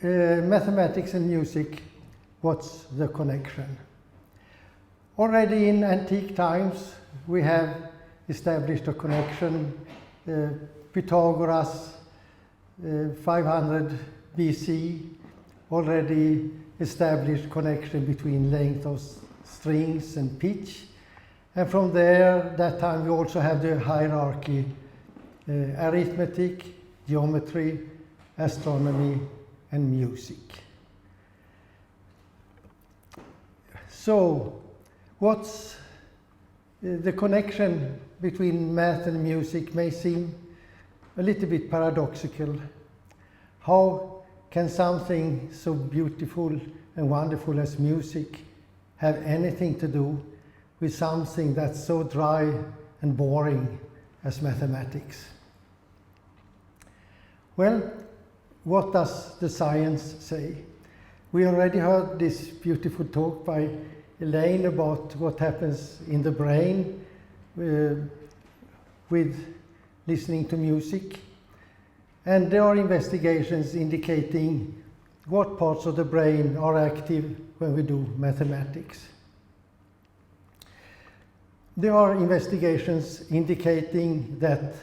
mathematics and music, what's the connection? Already in antique times, we have established a connection. Pythagoras, 500 BC, already established connection between length of strings and pitch. And from there, that time we also have the hierarchy, arithmetic, geometry, astronomy, and music. So, what's the connection between math and music may seem a little bit paradoxical. How can something so beautiful and wonderful as music have anything to do with something that's so dry and boring as mathematics? Well, what does the science say? We already heard this beautiful talk by Elaine about what happens in the brain with listening to music. And there are investigations indicating what parts of the brain are active when we do mathematics. There are investigations indicating that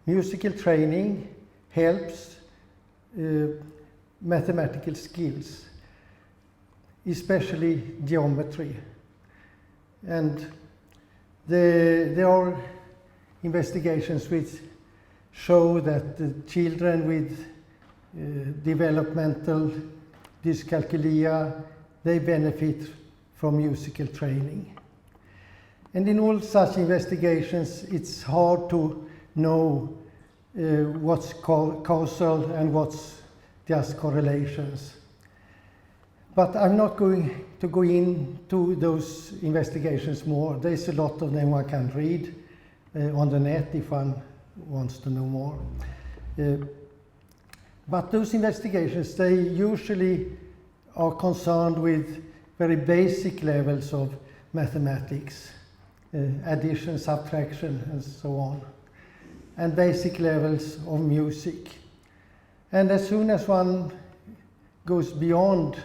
musical training helps mathematical skills, especially geometry. And there are investigations which show that the children with developmental dyscalculia, they benefit from musical training. And in all such investigations, it's hard to know what's causal and what's just correlations. But I'm not going to go into those investigations more. There's a lot of them one can read on the net if one wants to know more. But those investigations, they usually are concerned with very basic levels of mathematics, addition, subtraction, and so on, and basic levels of music. And as soon as one goes beyond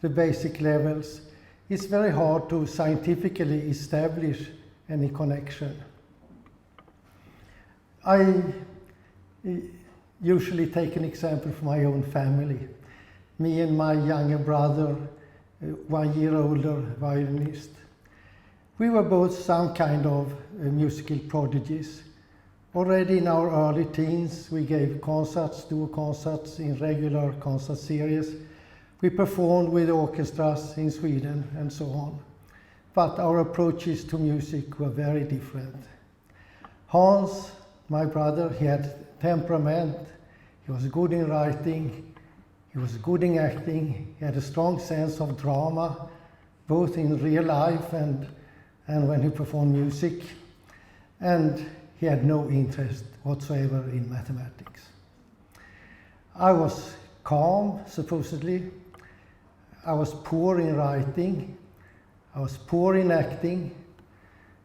the basic levels, it's very hard to scientifically establish any connection. I usually take an example from my own family. Me and my younger brother, 1 year older violinist. We were both some kind of musical prodigies. Already in our early teens, we gave concerts, duo concerts in regular concert series. We performed with orchestras in Sweden and so on. But our approaches to music were very different. Hans, my brother, he had temperament, he was good in writing, he was good in acting, he had a strong sense of drama, both in real life and when he performed music. And he had no interest whatsoever in mathematics. I was calm, supposedly. I was poor in writing. I was poor in acting.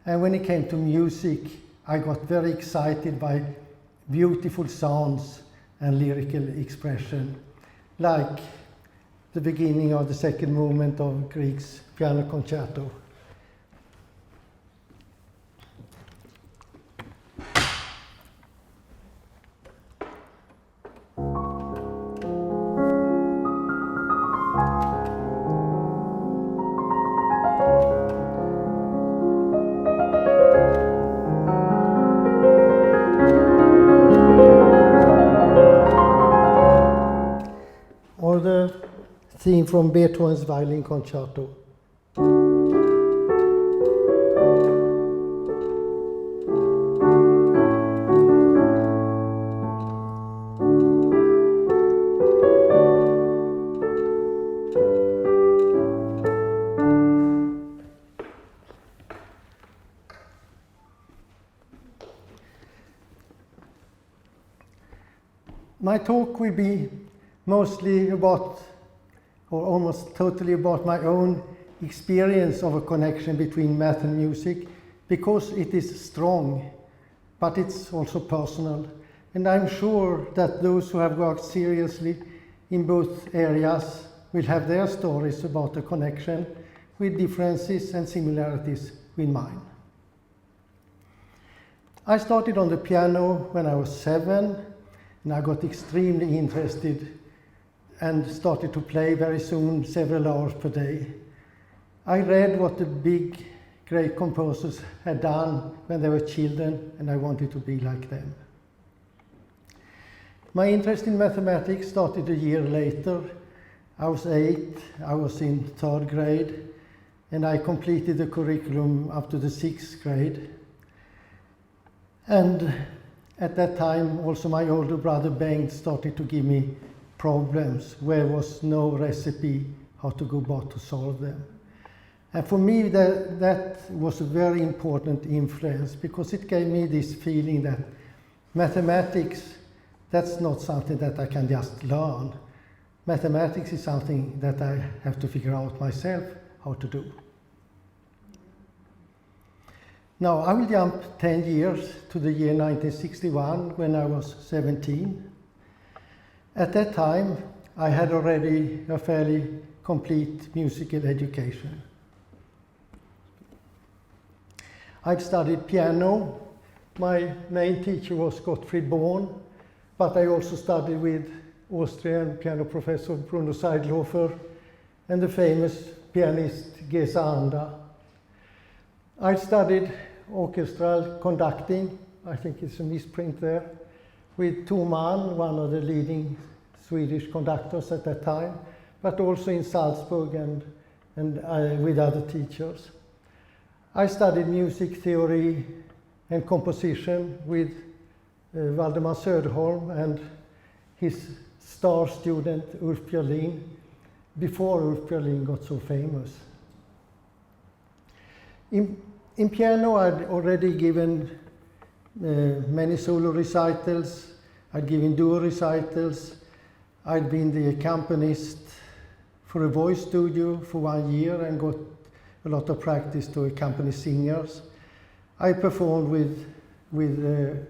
And when it came to music, I got very excited by beautiful sounds and lyrical expression, like the beginning of the second movement of Grieg's piano concerto. Theme from Beethoven's violin concerto. My talk will be mostly about, or almost totally about, my own experience of a connection between math and music, because it is strong, but it's also personal. And I'm sure that those who have worked seriously in both areas will have their stories about the connection with differences and similarities with mine. I started on the piano when I was 7, and I got extremely interested and started to play very soon, several hours per day. I read what the big, great composers had done when they were children, and I wanted to be like them. My interest in mathematics started a year later. I was 8, I was in 3rd grade, and I completed the curriculum up to the 6th grade. And at that time, also my older brother Bengt started to give me problems where there was no recipe how to go about to solve them. And for me, that was a very important influence, because it gave me this feeling that mathematics, that's not something that I can just learn. Mathematics is something that I have to figure out myself how to do. Now, I will jump 10 years to the year 1961, when I was 17. At that time, I had already a fairly complete musical education. I'd studied piano. My main teacher was Gottfried Born, but I also studied with Austrian piano professor Bruno Seidlhofer and the famous pianist Dessa. I studied orchestral conducting, I think it's a misprint there, with Thomann, one of the leading Swedish conductors at that time, but also in Salzburg and with other teachers. I studied music theory and composition with Valdemar Söderholm and his star student Ulf Björlin, before Ulf Björlin got so famous. In piano, I'd already given many solo recitals, I'd given duo recitals, I'd been the accompanist for a voice studio for 1 year and got a lot of practice to accompany singers. I performed with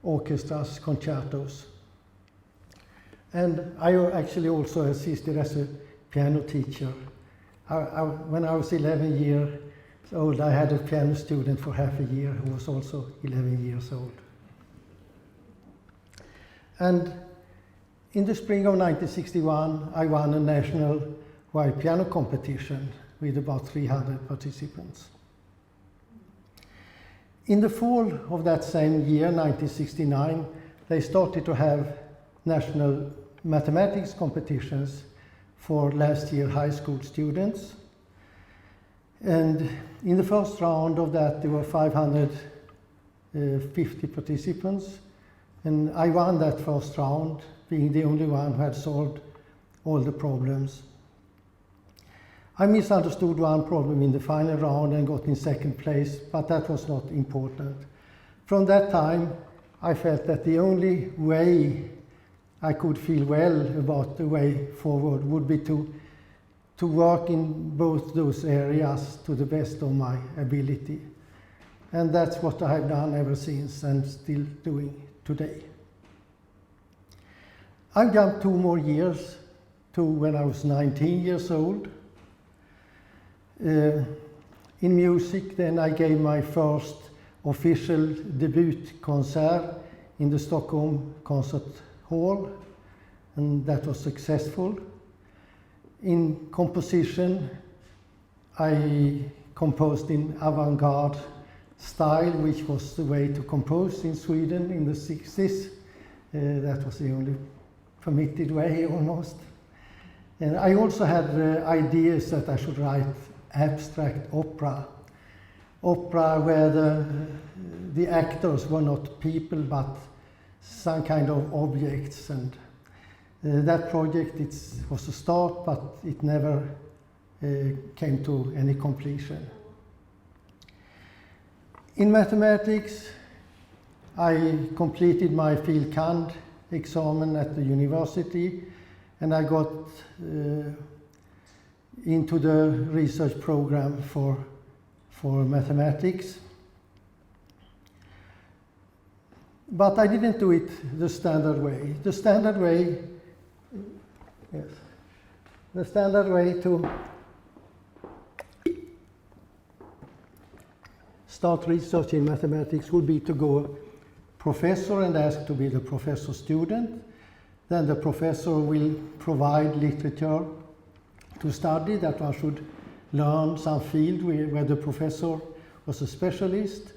orchestras, concertos. And I actually also assisted as a piano teacher. When I was 11 years old, I had a piano student for half a year who was also 11 years old. And in the spring of 1961, I won a national-wide piano competition with about 300 participants. In the fall of that same year, 1969, they started to have national mathematics competitions for last year high school students. And in the first round of that, there were 550 participants. And I won that first round, being the only one who had solved all the problems. I misunderstood one problem in the final round and got in 2nd place, but that was not important. From that time, I felt that the only way I could feel well about the way forward would be to work in both those areas to the best of my ability. And that's what I have done ever since and still doing today. I jumped 2 more years to when I was 19 years old. In music, then I gave my first official debut concert in the Stockholm Concert Hall, and that was successful. In composition, I composed in avant-garde style, which was the way to compose in Sweden in the 60s. That was the only permitted way almost. And I also had ideas that I should write abstract opera where the actors were not people but some kind of objects. And that project was a start, but it never came to any completion. In mathematics, I completed my field cand examen at the university, and I got into the research program for mathematics. But I didn't do it the standard way. The standard way Yes. The standard way to start research in mathematics would be to go professor and ask to be the professor student. Then the professor will provide literature to study that one should learn some field where the professor was a specialist.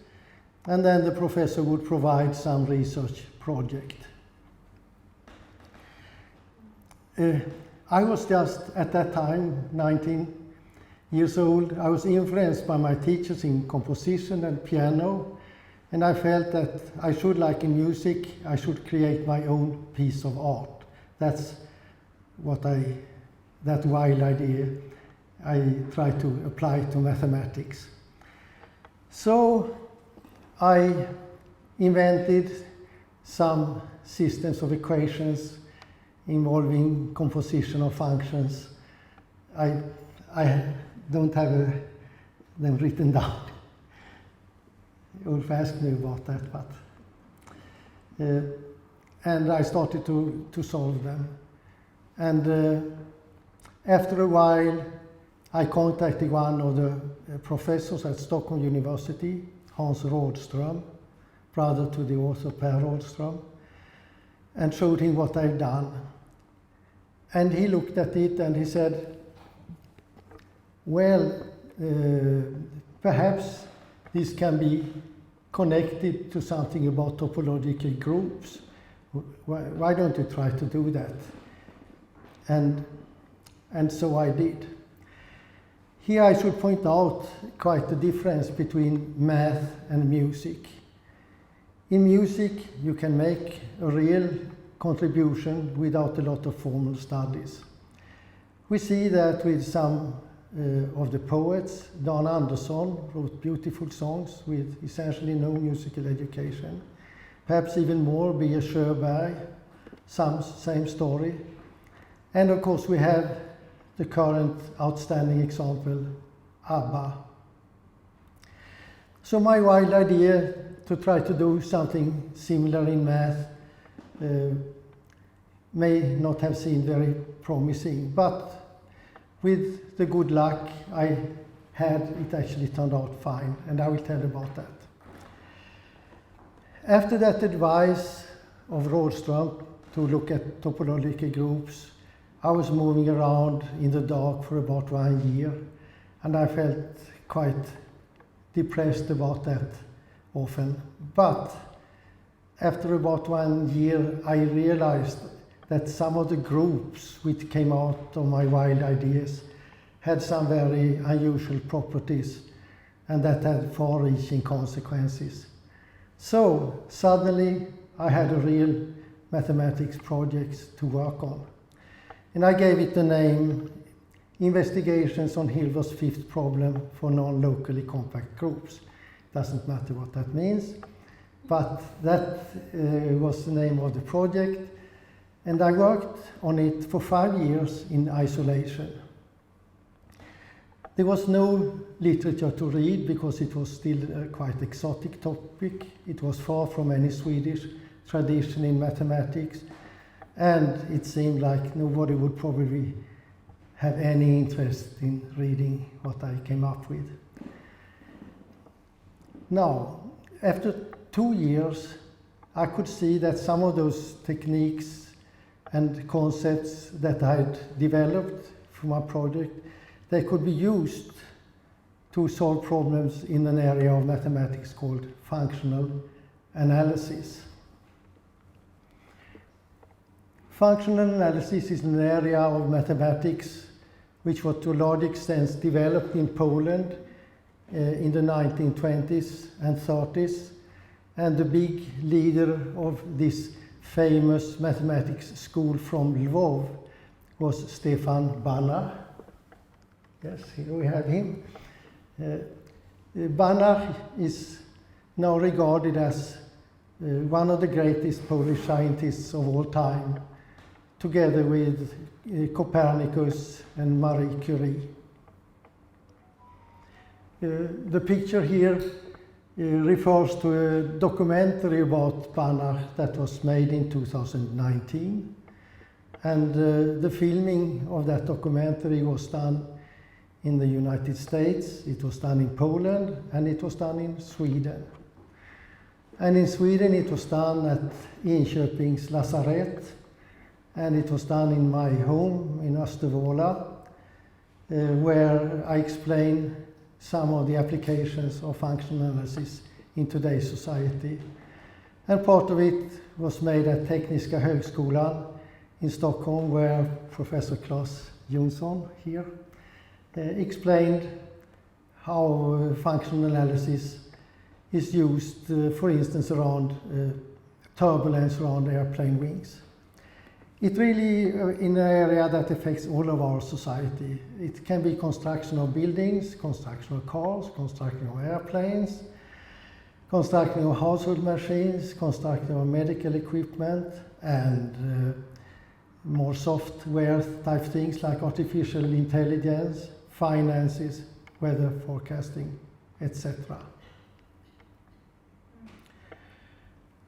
And then the professor would provide some research project. I was just at that time 19 years old. I was influenced by my teachers in composition and piano, and I felt that I should, like in music, I should create my own piece of art. That's what that wild idea I tried to apply to mathematics. So I invented some systems of equations involving composition of functions. I don't have them written down. Ulf asked me about that, but and I started to solve them. And after a while, I contacted one of the professors at Stockholm University, Hans Rådström, brother to the author Per Rådström, and showed him what I've done. And he looked at it and he said, well, perhaps this can be connected to something about topological groups. Why don't you try to do that? And so I did. Here I should point out quite the difference between math and music. In music, you can make a real contribution without a lot of formal studies. We see that with some of the poets. Dan Andersson wrote beautiful songs with essentially no musical education. Perhaps even more, B.S. Sjöberg, same story. And of course we have the current outstanding example, ABBA. So my wild idea to try to do something similar in math may not have seemed very promising, but with the good luck I had, it actually turned out fine, and I will tell about that. After that advice of Rådström to look at topological groups, I was moving around in the dark for about 1 year, and I felt quite depressed about that often. But after about 1 year, I realized that some of the groups which came out of my wild ideas had some very unusual properties, and that had far-reaching consequences. So suddenly I had a real mathematics project to work on. And I gave it the name Investigations on Hilbert's Fifth Problem for Non-Locally Compact Groups. Doesn't matter what that means, but that was the name of the project. And I worked on it for 5 years in isolation. There was no literature to read because it was still a quite exotic topic. It was far from any Swedish tradition in mathematics, and it seemed like nobody would probably have any interest in reading what I came up with. Now, after 2 years, I could see that some of those techniques and concepts that I had developed for my project, they could be used to solve problems in an area of mathematics called functional analysis. Functional analysis is an area of mathematics which was to a large extent developed in Poland in the 1920s and 30s, and the big leader of this famous mathematics school from Lvov was Stefan Banach. Yes, here we have him. Banach is now regarded as one of the greatest Polish scientists of all time, together with Copernicus and Marie Curie. The picture here refers to a documentary about Banach that was made in 2019. And the filming of that documentary was done in the United States, it was done in Poland, and it was done in Sweden. And in Sweden it was done at Enköpings lasarett, and it was done in my home in Östervåla, where I explain some of the applications of functional analysis in today's society. And part of it was made at Tekniska högskolan in Stockholm, where Professor Claes Jonsson here explained how functional analysis is used, for instance, around turbulence around airplane wings. It really in an area that affects all of our society. It can be construction of buildings, construction of cars, construction of airplanes, construction of household machines, construction of medical equipment, and more software type things like artificial intelligence, finances, weather forecasting, etc.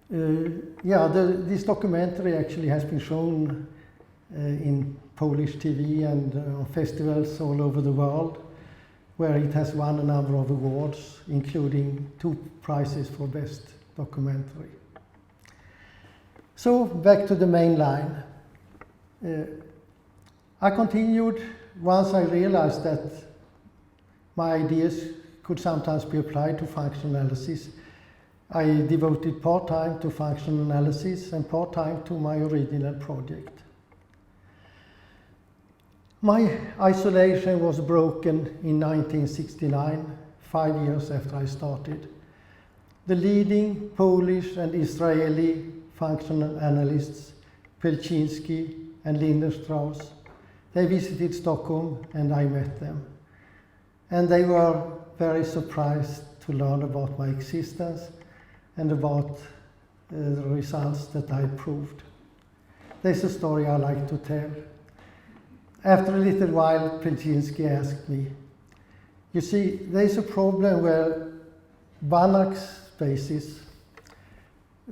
This documentary actually has been shown in Polish TV and on festivals all over the world, where it has won a number of awards, including 2 prizes for best documentary. So back to the main line. I continued once I realized that my ideas could sometimes be applied to functional analysis. I devoted part-time to functional analysis and part-time to my original project. My isolation was broken in 1969, 5 years after I started. The leading Polish and Israeli functional analysts, Pelczynski and Lindenstrauss, they visited Stockholm and I met them. And they were very surprised to learn about my existence and about the results that I proved. There's a story I like to tell. After a little while, Pelczynski asked me, you see, there's a problem where Banach spaces,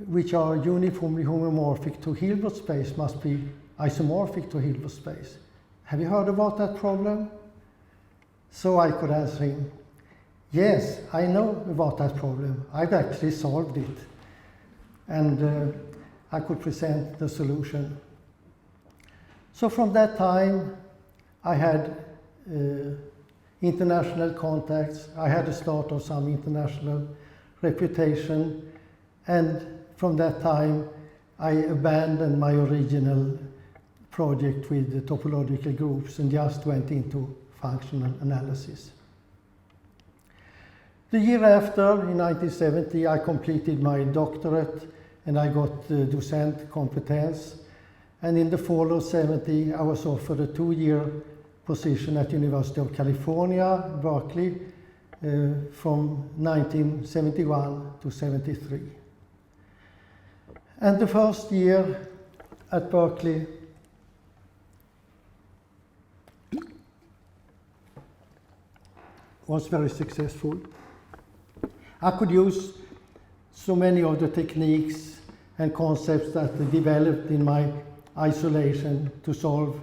which are uniformly homomorphic to Hilbert space, must be isomorphic to Hilbert space. Have you heard about that problem? So I could answer him, yes, I know about that problem. I've actually solved it. And I could present the solution. So from that time, I had international contacts. I had a start of some international reputation. And from that time, I abandoned my original project with the topological groups and just went into functional analysis. The year after, in 1970, I completed my doctorate and I got docent competence. And in the fall of 70, I was offered a 2-year position at University of California, Berkeley, from 1971 to 73. And the first year at Berkeley was very successful. I could use so many of the techniques and concepts that I developed in my isolation to solve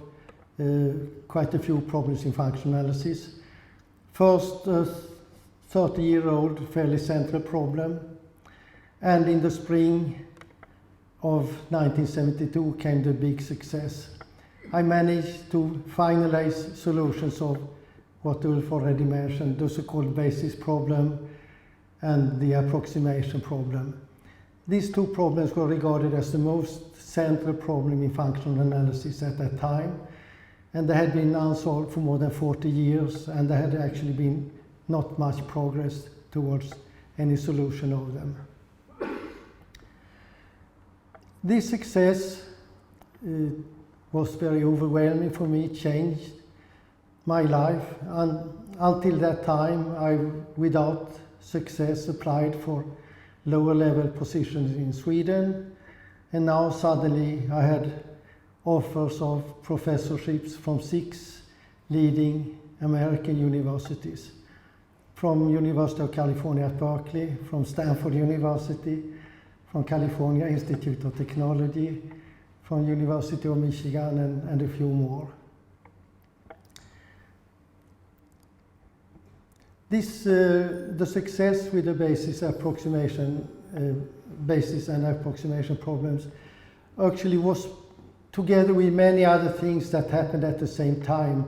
quite a few problems in functional analysis. First, a 30-year-old fairly central problem, and in the spring of 1972 came the big success. I managed to finalize solutions of what Ulf already mentioned, the so-called basis problem and the approximation problem. These 2 problems were regarded as the most central problem in functional analysis at that time, and they had been unsolved for more than 40 years, and there had actually been not much progress towards any solution of them. This success was very overwhelming for me, changed my life, and until that time I, without success, applied for lower level positions in Sweden, and now suddenly I had offers of professorships from 6 leading American universities, from University of California at Berkeley, from Stanford University, from California Institute of Technology, from University of Michigan and a few more. The success with the basis and approximation problems actually was, together with many other things that happened at the same time,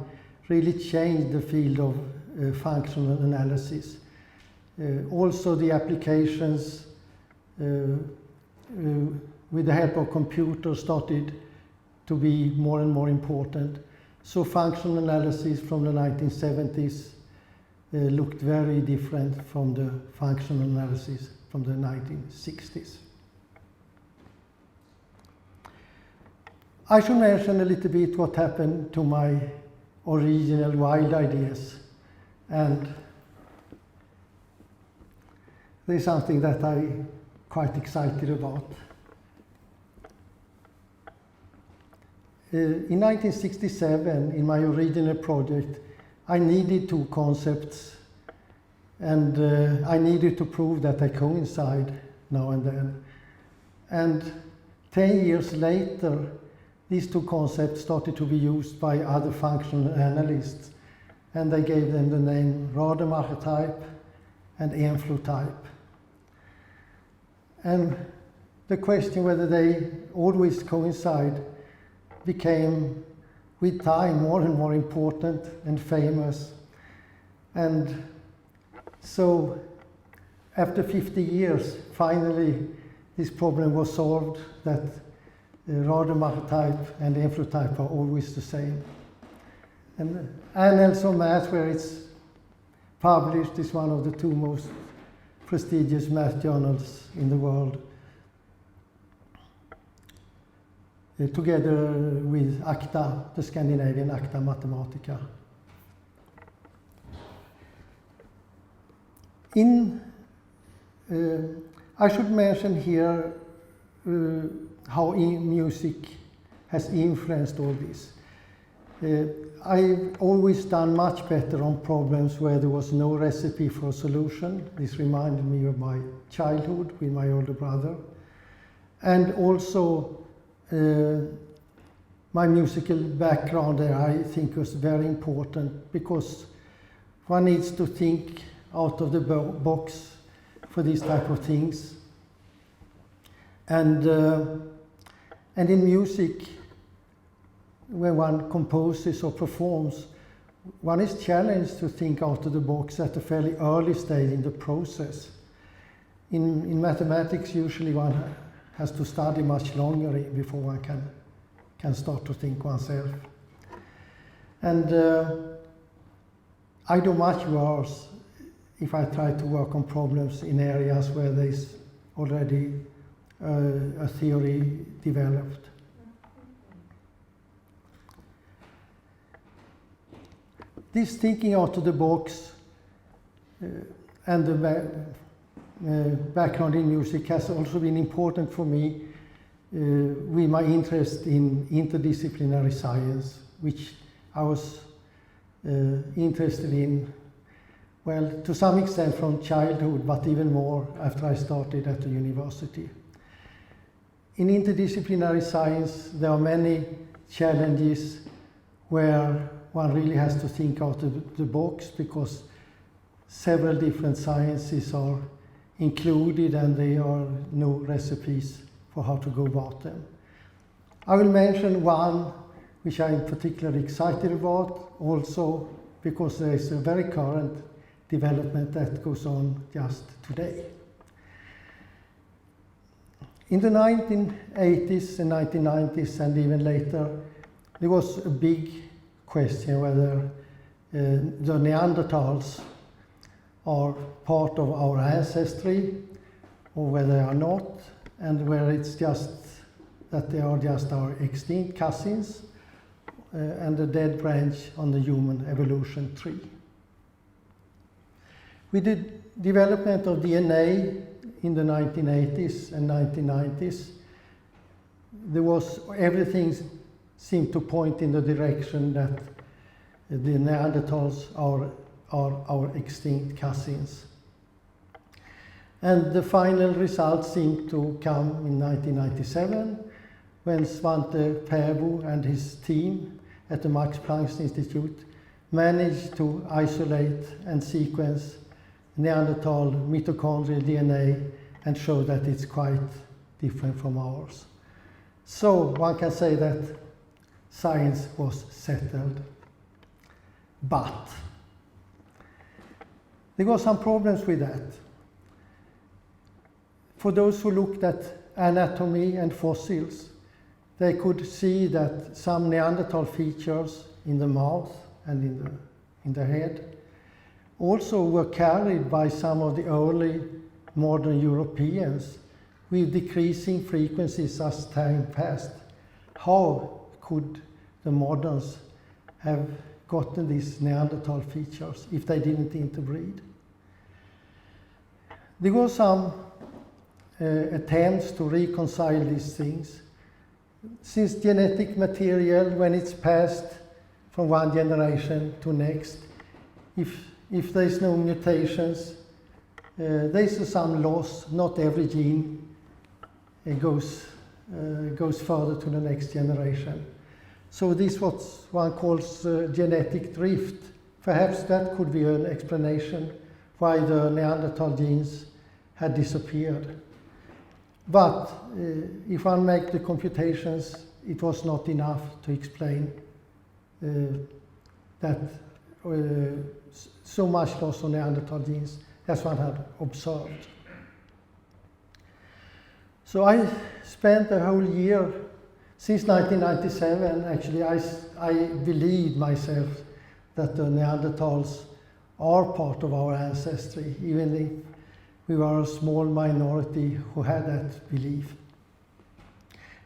really changed the field of functional analysis. Also the applications with the help of computers started to be more and more important. So functional analysis from the 1970s looked very different from the functional analysis from the 1960s. I should mention a little bit what happened to my original wild ideas, and there's something that I'm quite excited about. In 1967, in my original project, I needed two concepts, and I needed to prove that they coincide now and then. And 10 years later, these two concepts started to be used by other functional analysts, and they gave them the name Rademacher type and Enflo type. And the question whether they always coincide became, with time, more and more important and famous. And so, after 50 years, finally, this problem was solved, that Rademacher type and Enflo type are always the same. And Annals of Math, where it's published, is one of the two most prestigious math journals in the world, together with ACTA, the Scandinavian ACTA Mathematica. I should mention here how music has influenced all this. I've always done much better on problems where there was no recipe for a solution. This reminded me of my childhood with my older brother. And also my musical background there, I think, was very important, because one needs to think out of the box for these type of things. And in music, when one composes or performs, one is challenged to think out of the box at a fairly early stage in the process. In mathematics, usually one has to study much longer before one can start to think oneself. And I do much worse if I try to work on problems in areas where there's already a theory developed. This thinking out of the box and the background in music has also been important for me with my interest in interdisciplinary science, which I was interested in, well, to some extent from childhood, but even more after I started at the university. In interdisciplinary science, there are many challenges where one really has to think out of the box, because several different sciences are included and there are no recipes for how to go about them. I will mention one which I'm particularly excited about, also because there is a very current development that goes on just today. In the 1980s and 1990s and even later, there was a big question whether the Neanderthals are part of our ancestry or whether they are not, and where it's just that they are just our extinct cousins and a dead branch on the human evolution tree. With the development of DNA in the 1980s and 1990s, everything seemed to point in the direction that the Neanderthals are our extinct cousins. And the final results seemed to come in 1997, when Svante Pääbo and his team at the Max Planck Institute managed to isolate and sequence Neanderthal mitochondrial DNA and show that it's quite different from ours. So one can say that science was settled. But there were some problems with that. For those who looked at anatomy and fossils, they could see that some Neanderthal features in the mouth and in the head also were carried by some of the early modern Europeans with decreasing frequencies as time passed. How could the moderns have gotten these Neanderthal features if they didn't interbreed? There were some attempts to reconcile these things. Since genetic material, when it's passed from one generation to next, if there's no mutations, there's some loss. Not every gene goes further to the next generation. So this is what one calls genetic drift. Perhaps that could be an explanation why the Neanderthal genes had disappeared. But if one makes the computations, it was not enough to explain that so much loss of Neanderthal genes as one had observed. So I spent a whole year, since 1997 actually, I believed myself that the Neanderthals are part of our ancestry, even if we were a small minority who had that belief.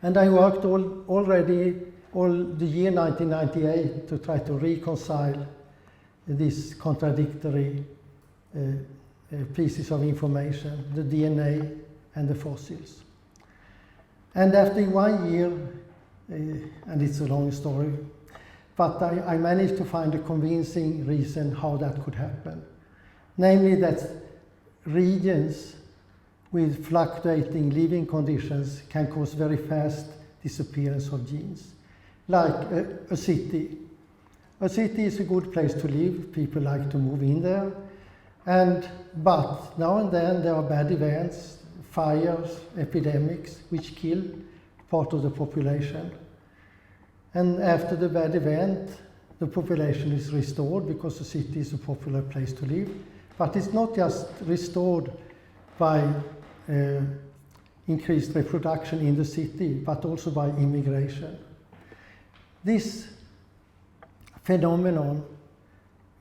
And I worked already all the year 1998 to try to reconcile these contradictory pieces of information, the DNA and the fossils. And after 1 year, and it's a long story, but I managed to find a convincing reason how that could happen. Namely that regions with fluctuating living conditions can cause very fast disappearance of genes. Like a city. A city is a good place to live, people like to move in there, but now and then there are bad events, fires, epidemics, which kill part of the population. And after the bad event, the population is restored because the city is a popular place to live. But it's not just restored by increased reproduction in the city, but also by immigration. This phenomenon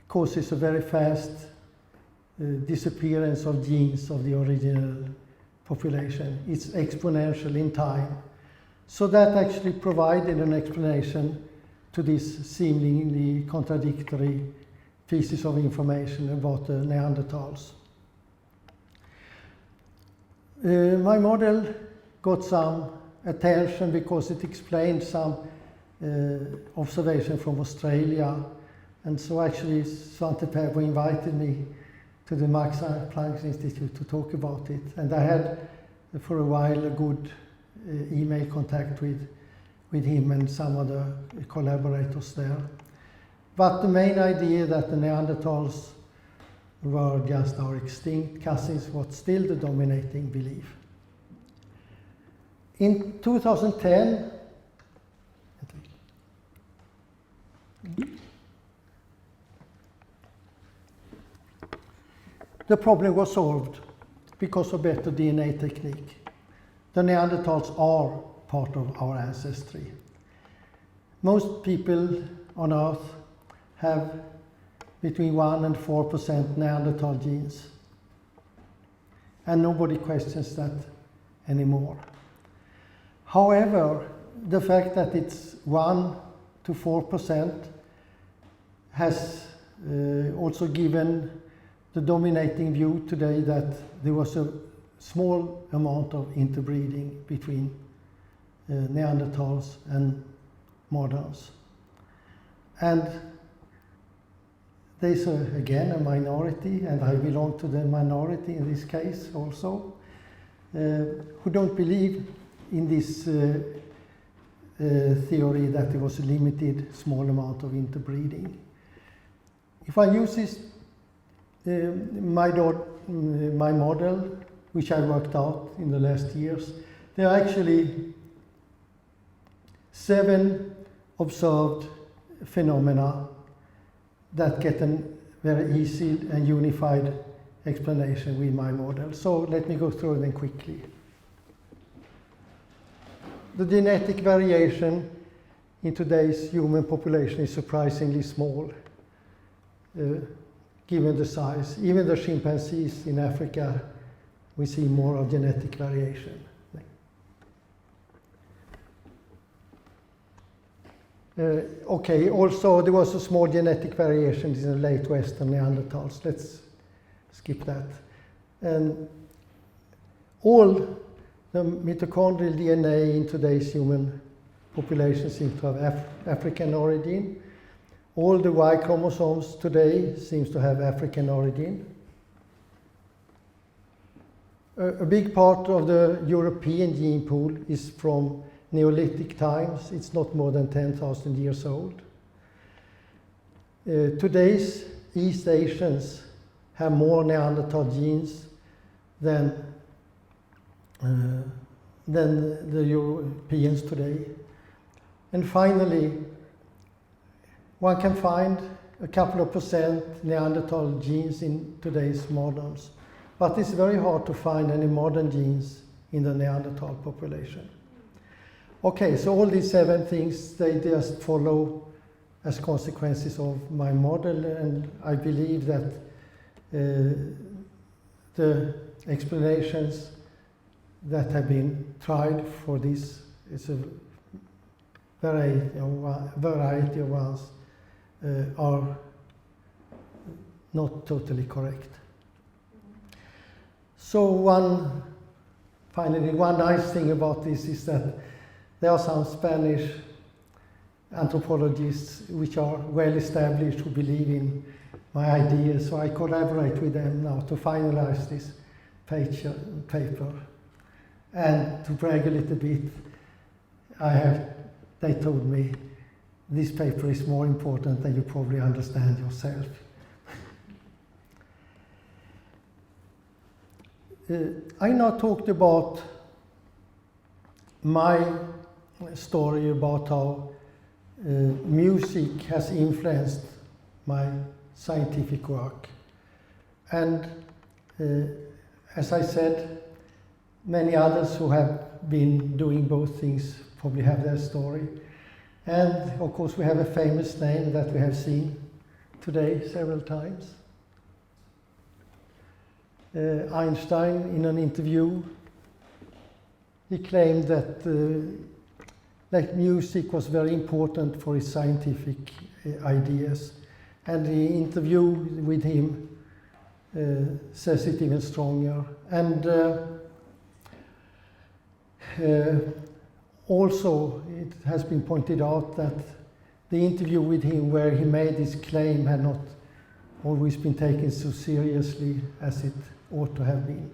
causes a very fast disappearance of genes of the original population. It's exponential in time. So that actually provided an explanation to these seemingly contradictory pieces of information about the Neanderthals. My model got some attention because it explained some observation from Australia, and so actually Svante Pääbo invited me to the Max Planck Institute to talk about it, and I had for a while a good email contact with him and some other collaborators there. But the main idea that the Neanderthals were just our extinct cousins was still the dominating belief. In 2010, the problem was solved because of better DNA technique. The Neanderthals are part of our ancestry. Most people on Earth have between 1% and 4% Neanderthal genes. And nobody questions that anymore. However, the fact that it's 1% to 4% has also given the dominating view today that there was a small amount of interbreeding between Neanderthals and moderns. And there's again a minority, and I belong to the minority in this case also, who don't believe in this theory that there was a limited small amount of interbreeding. If I use this, my model, which I worked out in the last years, there are actually 7 observed phenomena that get a very easy and unified explanation with my model. So let me go through them quickly. The genetic variation in today's human population is surprisingly small, given the size. Even the chimpanzees in Africa, we see more of genetic variation. Okay, also there was a small genetic variation in the late Western Neanderthals. Let's skip that. And all the mitochondrial DNA in today's human population seems to have African origin. All the Y chromosomes today seems to have African origin. A big part of the European gene pool is from Neolithic times. It's not more than 10,000 years old. Today's East Asians have more Neanderthal genes than the Europeans today. And finally, one can find a couple of % Neanderthal genes in today's moderns, but it's very hard to find any modern genes in the Neanderthal population. Okay, so all these 7 things, they just follow as consequences of my model, and I believe that the explanations that have been tried for this is a variety of ones are not totally correct. So finally, one nice thing about this is that there are some Spanish anthropologists which are well established who believe in my ideas, so I collaborate with them now to finalize this paper. And to brag a little bit, they told me this paper is more important than you probably understand yourself. I now talked about my story about how music has influenced my scientific work. And as I said, many others who have been doing both things probably have their story. And of course we have a famous name that we have seen today several times. Einstein, in an interview, he claimed that music was very important for his scientific ideas. And the interview with him says it even stronger. And also, it has been pointed out that the interview with him where he made this claim had not always been taken so seriously as it ought to have been.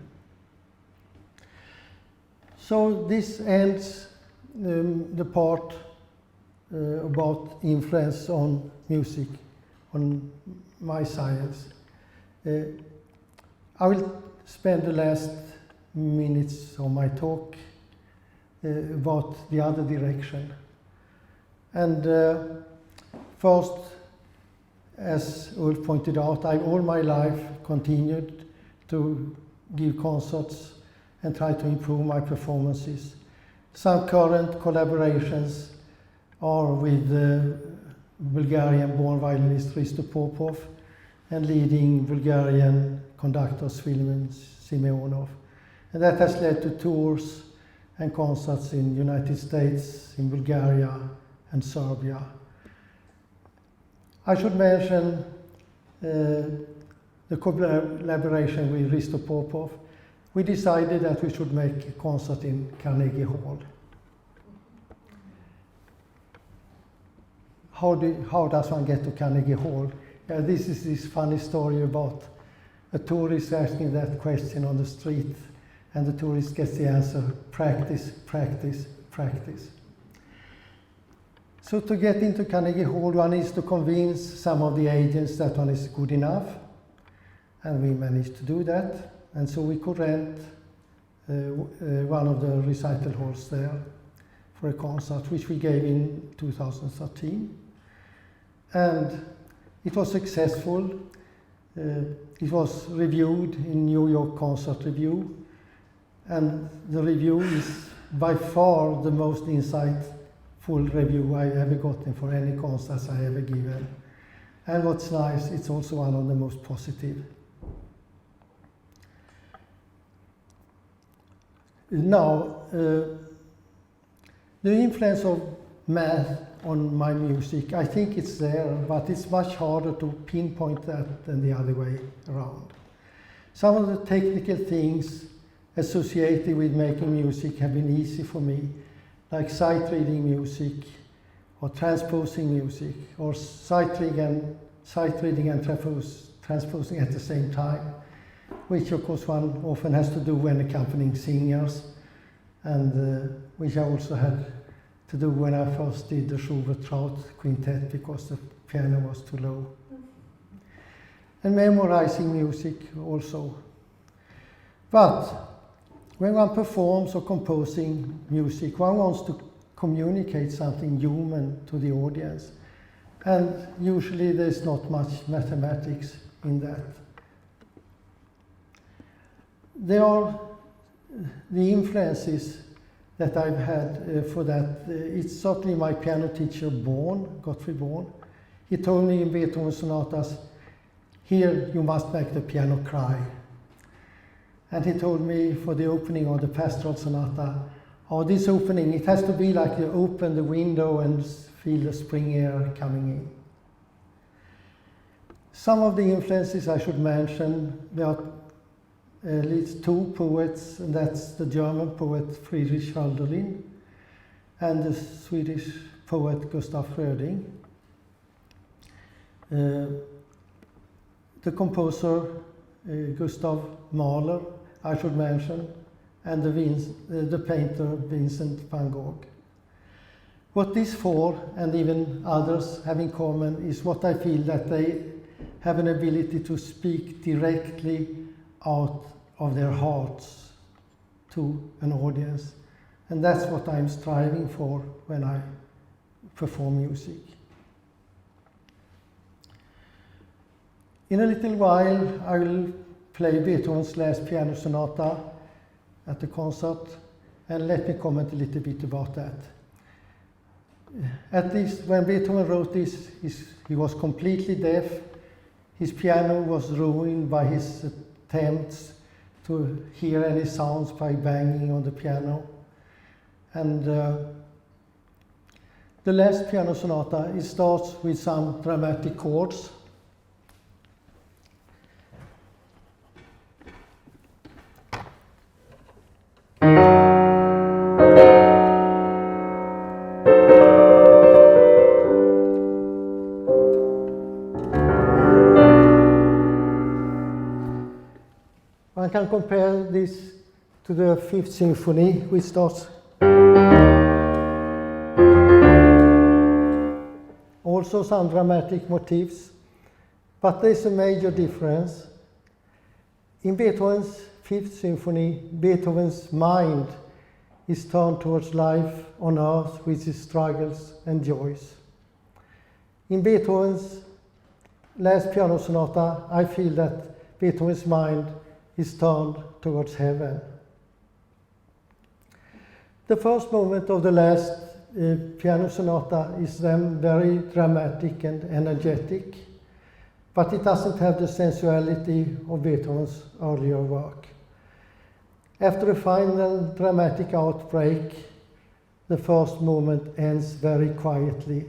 So this ends the part about influence on music, on my science. I will spend the last minutes of my talk about the other direction. And first, as Ulf pointed out, I all my life continued to give concerts and try to improve my performances. Some current collaborations are with Bulgarian-born violinist Risto Popov and leading Bulgarian conductor Svilmen Simeonov. And that has led to tours and concerts in the United States, in Bulgaria and Serbia. I should mention the collaboration with Risto Popov. We decided that we should make a concert in Carnegie Hall. How does one get to Carnegie Hall? This is this funny story about a tourist asking that question on the street, and the tourist gets the answer, practice, practice, practice. So to get into Carnegie Hall, one needs to convince some of the agents that one is good enough, and we managed to do that. And so we could rent one of the recital halls there for a concert, which we gave in 2013. And it was successful. It was reviewed in New York Concert Review, and the review is by far the most insightful review I ever gotten for any concerts I ever given. And what's nice, it's also one of the most positive. Now, the influence of math on my music, I think it's there, but it's much harder to pinpoint that than the other way around. Some of the technical things associated with making music have been easy for me, like sight reading music, or transposing music, or sight reading and transposing at the same time, which of course one often has to do when accompanying singers, and which I also had to do when I first did the Schubert-Traut quintet because the piano was too low. And memorizing music also. But when one performs or composing music, one wants to communicate something human to the audience. And usually there's not much mathematics in that. There are the influences that I've had for that. It's certainly my piano teacher, Gottfried Born. He told me in Beethoven sonatas, here you must make the piano cry. And he told me for the opening of the Pastoral Sonata, this opening, it has to be like you open the window and feel the spring air coming in. Some of the influences I should mention, there are at least two poets, and that's the German poet Friedrich Hölderlin and the Swedish poet Gustaf Fröding. The composer Gustav Mahler, I should mention, and the painter Vincent van Gogh. What these four, and even others, have in common is what I feel that they have an ability to speak directly out of their hearts to an audience. And that's what I'm striving for when I perform music. In a little while, I will play Beethoven's last piano sonata at the concert, and let me comment a little bit about that. At least when Beethoven wrote this, he was completely deaf. His piano was ruined by his attempts to hear any sounds by banging on the piano. And the last piano sonata, it starts with some dramatic chords. One can compare this to the Fifth Symphony, which starts also some dramatic motifs, but there's a major difference. In Beethoven's Fifth Symphony, Beethoven's mind is turned towards life on earth with its struggles and joys. In Beethoven's last piano sonata, I feel that Beethoven's mind is turned towards heaven. The first movement of the last piano sonata is then very dramatic and energetic, but it doesn't have the sensuality of Beethoven's earlier work. After a final dramatic outbreak, the first movement ends very quietly,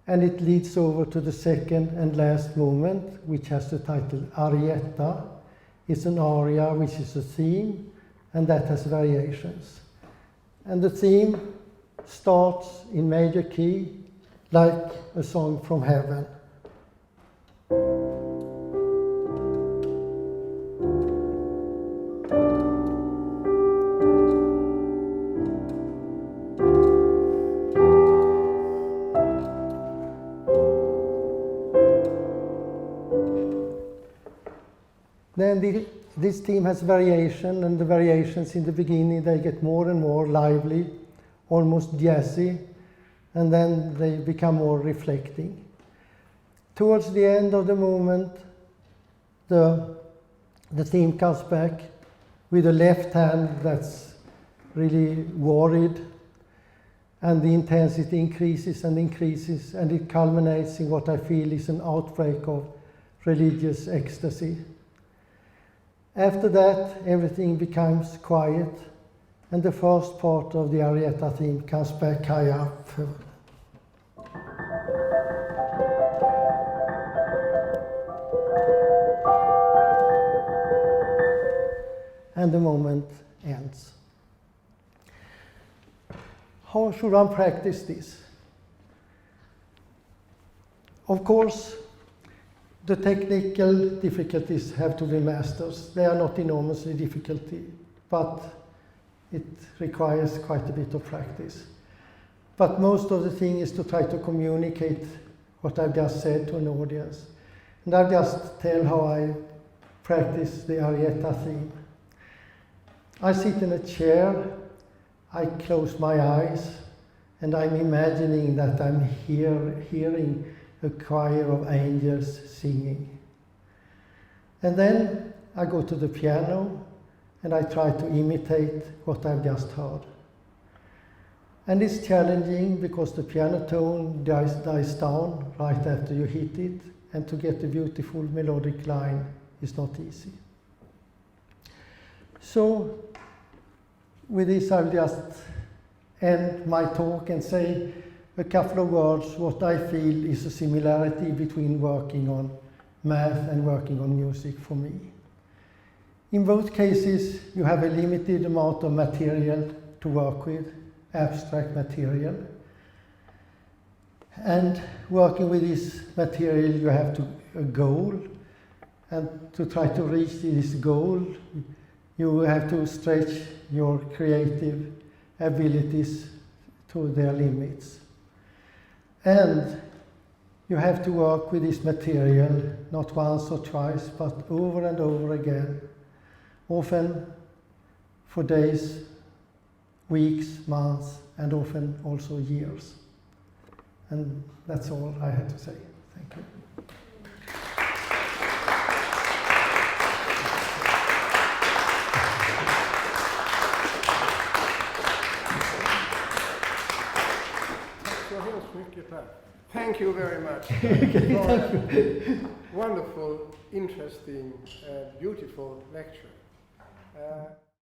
and it leads over to the second and last movement, which has the title Arietta. It's an aria which is a theme, and that has variations. And the theme starts in major key, like a song from heaven. Then this theme has variation, and the variations in the beginning, they get more and more lively, almost jazzy, and then they become more reflecting. Towards the end of the movement, the theme comes back with the left hand that's really worried, and the intensity increases and increases, and it culminates in what I feel is an outbreak of religious ecstasy. After that, everything becomes quiet, and the first part of the arietta theme comes back high up. And the moment ends. How should one practice this? Of course, the technical difficulties have to be mastered. They are not enormously difficult, but it requires quite a bit of practice. But most of the thing is to try to communicate what I've just said to an audience. And I'll just tell how I practice the arietta theme. I sit in a chair, I close my eyes, and I'm imagining that I'm hearing a choir of angels singing. And then I go to the piano and I try to imitate what I've just heard. And it's challenging because the piano tone dies down right after you hit it, and to get a beautiful melodic line is not easy. So with this I'll just end my talk and say a couple of words what I feel is a similarity between working on math and working on music for me. In both cases you have a limited amount of material to work with, abstract material. And working with this material you have a goal, and to try to reach this goal you have to stretch your creative abilities to their limits. And you have to work with this material not once or twice, but over and over again, often for days, weeks, months, and often also years. And that's all I had to say. Thank you. Thank you very much. Thank you. Wonderful, interesting, beautiful lecture.